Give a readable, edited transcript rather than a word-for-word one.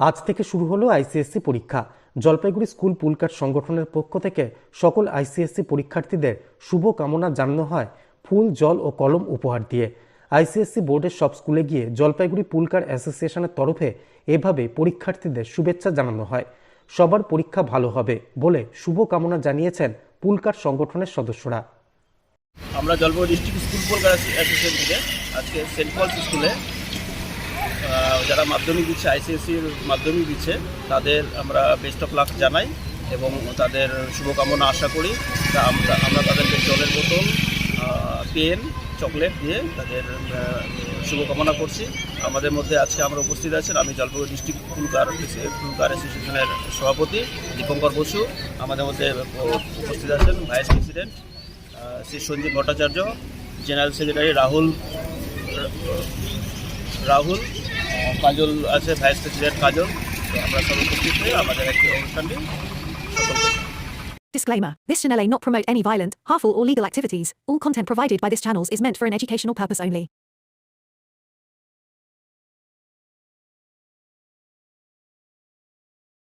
আজ থেকে শুরু হলো আইসিএসসি পরীক্ষা। জলপাইগুড়ি স্কুল পুলকার সংগঠনের পক্ষ থেকে সকল আইসিএসসি পরীক্ষার্থীদের শুভ কামনা জানানো হয় ফুল, জল ও কলম উপহার দিয়ে। আইসিএসসি বোর্ডের সব স্কুলে গিয়ে জলপাইগুড়ি পুলকার অ্যাসোসিয়েশনের তরফে এভাবে পরীক্ষার্থীদের শুভেচ্ছা জানানো হয়। সবার পরীক্ষা ভালো হবে বলে শুভ কামনা জানিয়েছেন পুলকার সংগঠনের সদস্যরা। আমরা Jalpaiguri district school pool car association থেকে আজকে সেন্ট পলস স্কুলে যারা মাধ্যমিক দিচ্ছে, আইসিএসসির মাধ্যমিক দিচ্ছে, তাদের আমরা বেস্ট অফ লাক জানাই এবং তাদের শুভকামনা আশা করি। আমরা তাদেরকে জলের বোতল, পেন, চকলেট দিয়ে তাদের শুভকামনা করছি। আমাদের মধ্যে আজকে আমরা উপস্থিত আছেন, আমি জলপাইগুড়ি ডিস্ট্রিক্ট পুলকার অ্যাসোসিয়েশনের সভাপতি দীপঙ্কর বসু। আমাদের মধ্যে উপস্থিত আছেন vice president Shri Sanjeev Bhattacharya, general secretary Rahul Kajal আছে, ভাইস প্রেসিডেন্ট কাজল। তো আমরা সব উপস্থিত হয়ে আমাদের একটি অনুষ্ঠানটি সফল করি। Disclaimer. This channel may not promote any violent, harmful or legal activities. All content provided by this channel is meant for an educational purpose only.